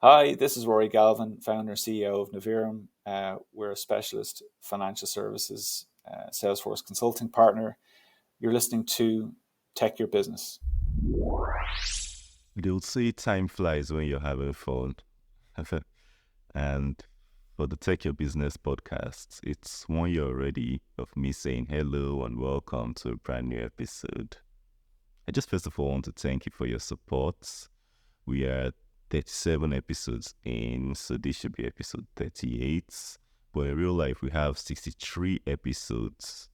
Hi, this is Rory Galvin, founder and CEO of Navirum. We're a specialist financial services Salesforce consulting partner. You're listening to Tech Your Business. They'll say time flies when you're having fun. And for the Tech Your Business podcast, it's 1 year already of me saying hello and welcome to a brand new episode. I just first of all want to thank you for your support. We are 37 episodes in, so this should be episode 38. But in real life, we have 63 episodes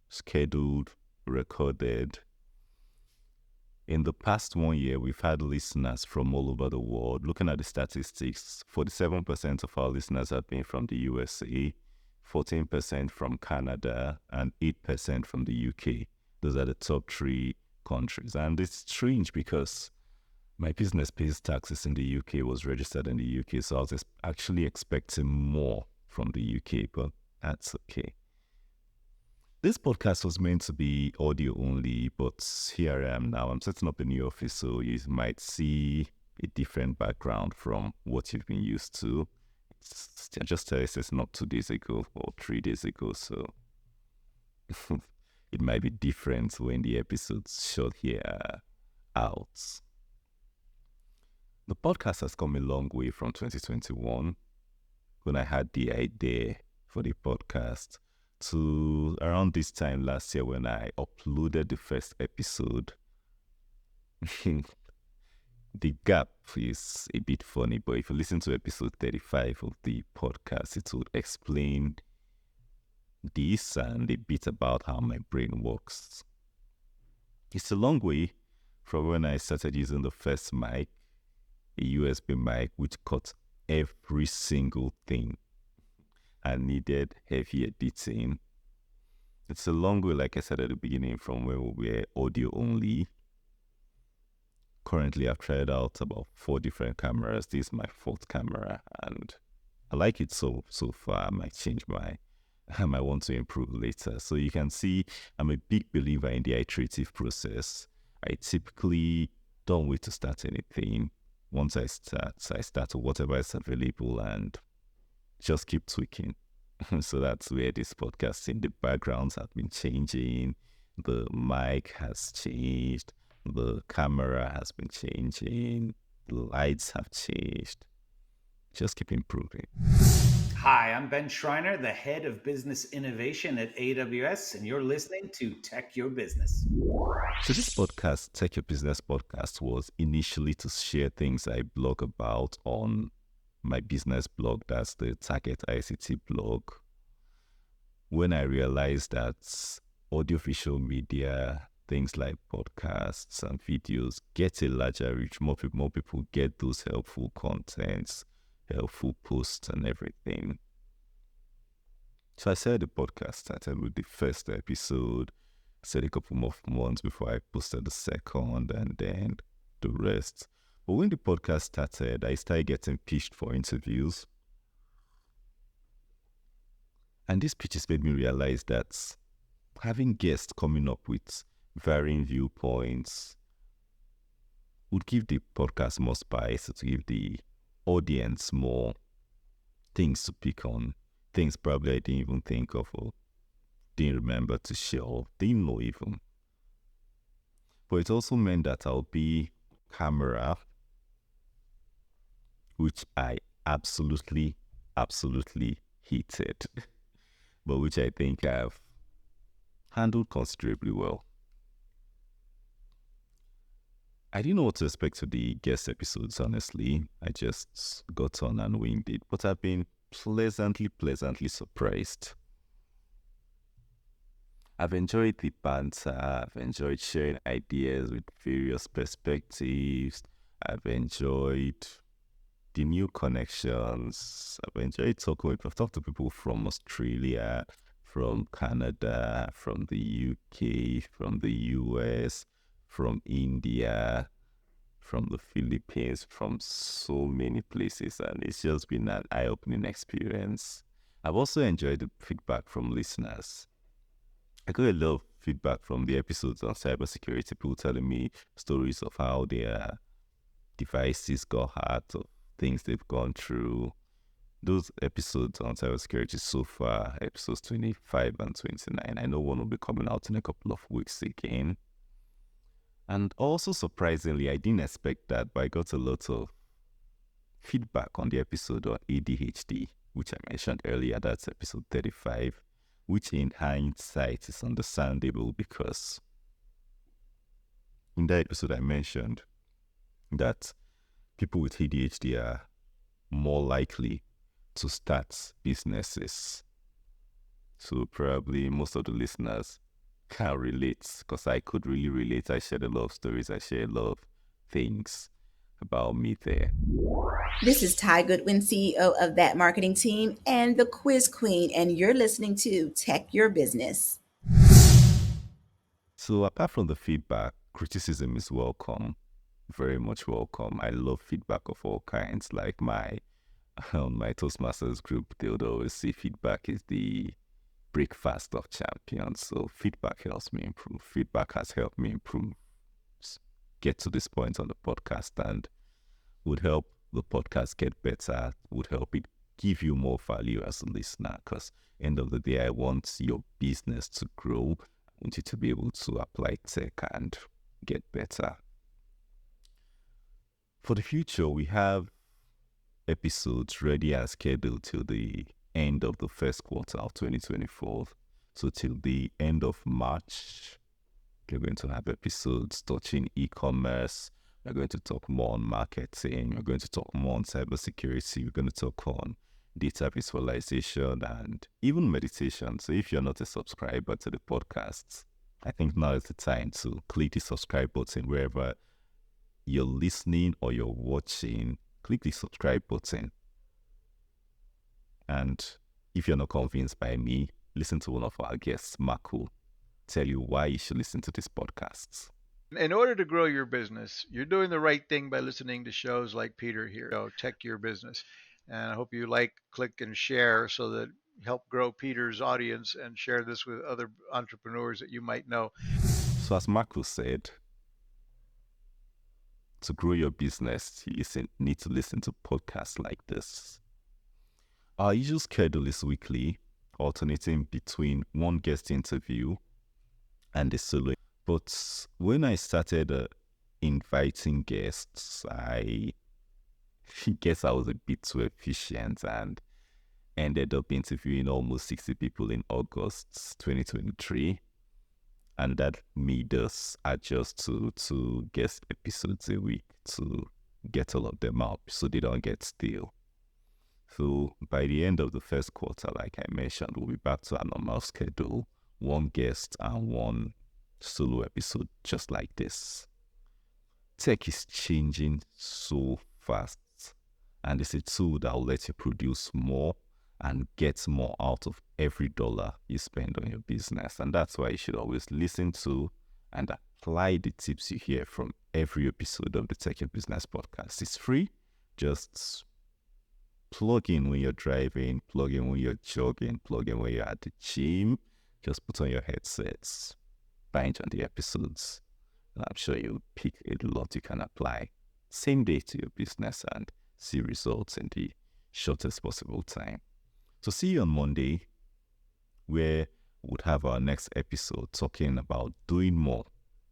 scheduled, recorded. In the past 1 year, we've had listeners from all over the world. Looking at the statistics, 47% of our listeners have been from the USA, 14% from Canada, and 8% from the UK. Those are the top three countries. And it's strange because my business pays taxes in the UK, was registered in the UK, so I was actually expecting more from the UK, but that's okay. This podcast was meant to be audio only, but here I am now. I'm setting up a new office, so you might see a different background from what you've been used to. I just setting up 2 days ago or 3 days ago, so it might be different when the episodes shot here out. The podcast has come a long way from 2021, when I had the idea for the podcast, to around this time last year when I uploaded the first episode. The gap is a bit funny, but if you listen to episode 35 of the podcast, it will explain this and a bit about how my brain works. It's a long way from when I started using the first mic, a USB mic, which cut every single thing and needed heavy editing. It's a long way, like I said at the beginning, from when we were audio only. Currently, I've tried out about 4 different cameras. This is my 4th camera, and I like it so far. I might change I might want to improve later. So you can see I'm a big believer in the iterative process. I typically don't wait to start anything. Once I start whatever is available and just keep tweaking. So that's where this podcast in the backgrounds have been changing. The mic has changed. The camera has been changing. The lights have changed. Just keep improving. Hi, I'm Ben Schreiner, the head of business innovation at AWS, and you're listening to Tech Your Business. So this podcast, Tech Your Business podcast, was initially to share things I blog about on my business blog. That's the Target ICT blog. When I realized that audiovisual media, things like podcasts and videos, get a larger reach, more people get those helpful contents, helpful posts and everything. So I said the podcast started with the first episode. I said a couple more months before I posted the second, and then the rest. But when the podcast started, I started getting pitched for interviews. And these pitches made me realize that having guests coming up with varying viewpoints would give the podcast more spice, to give the audience more things to pick on, things probably I didn't even think of or didn't remember to share or didn't know even. But it also meant that I'll be camera, which I absolutely hated, but which I think I've handled considerably well. I didn't know what to expect to the guest episodes, honestly. I just got on and winged it, but I've been pleasantly surprised. I've enjoyed the banter, I've enjoyed sharing ideas with various perspectives, I've enjoyed the new connections, I've talked to people from Australia, from Canada, from the UK, from the US, from India, from the Philippines, from so many places, and it's just been an eye-opening experience. I've also enjoyed the feedback from listeners. I got a lot of feedback from the episodes on cybersecurity, people telling me stories of how they are devices got hacked, or things they've gone through. Those episodes on cybersecurity so far, episodes 25 and 29, I know one will be coming out in a couple of weeks again. And also, surprisingly, I didn't expect that, but I got a lot of feedback on the episode on ADHD, which I mentioned earlier. That's episode 35, which in hindsight is understandable because in that episode I mentioned that people with ADHD are more likely to start businesses. So probably most of the listeners can relate, because I could really relate. I shared a lot of stories. I shared a lot of things about me there. This is Ty Goodwin, CEO of That Marketing Team and the Quiz Queen, and you're listening to Tech Your Business. So apart from the feedback, criticism is welcome, very much welcome. I love feedback of all kinds. Like my Toastmasters group, they would always say feedback is the breakfast of champions. So feedback helps me improve. Feedback has helped me improve, get to this point on the podcast, and would help the podcast get better, would help it give you more value as a listener, because end of the day, I want your business to grow. I want you to be able to apply tech and get better. For the future, we have episodes ready and scheduled till the end of the first quarter of 2024. So till the end of March, we're going to have episodes touching e-commerce. We're going to talk more on marketing. We're going to talk more on cybersecurity. We're going to talk on data visualization and even meditation. So if you're not a subscriber to the podcast, I think now is the time to click the subscribe button wherever you're listening or you're watching. Click the subscribe button. And if you're not convinced by me, listen to one of our guests, Marco, tell you why you should listen to this podcast. In order to grow your business, you're doing the right thing by listening to shows like Peter here, Tech Your Business. And I hope you like, click, and share so that help grow Peter's audience and share this with other entrepreneurs that you might know. So as Marco said, to grow your business, you need to listen to podcasts like this. Our usual schedule is weekly, alternating between one guest interview and a solo. But when I started inviting guests, I guess I was a bit too efficient and ended up interviewing almost 60 people in August 2023. And that made us adjust to 2 guest episodes a week to get all of them out so they don't get stale. So by the end of the first quarter, like I mentioned, we'll be back to our normal schedule, 1 guest and 1 solo episode just like this. Tech is changing so fast, and it's a tool that will let you produce more and get more out of every dollar you spend on your business. And that's why you should always listen to and apply the tips you hear from every episode of the Tech Your Business podcast. It's free. Just plug in when you're driving, plug in when you're jogging, plug in when you're at the gym. Just put on your headsets, binge on the episodes, and I'm sure you'll pick a lot you can apply same day to your business and see results in the shortest possible time. So see you on Monday, where we'll have our next episode talking about doing more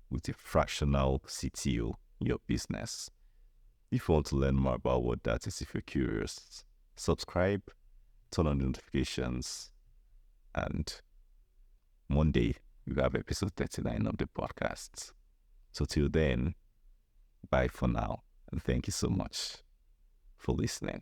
with a fractional CTO in your business. If you want to learn more about what that is, if you're curious, subscribe, turn on notifications, and Monday we have episode 39 of the podcast. So till then, bye for now, and thank you so much for listening.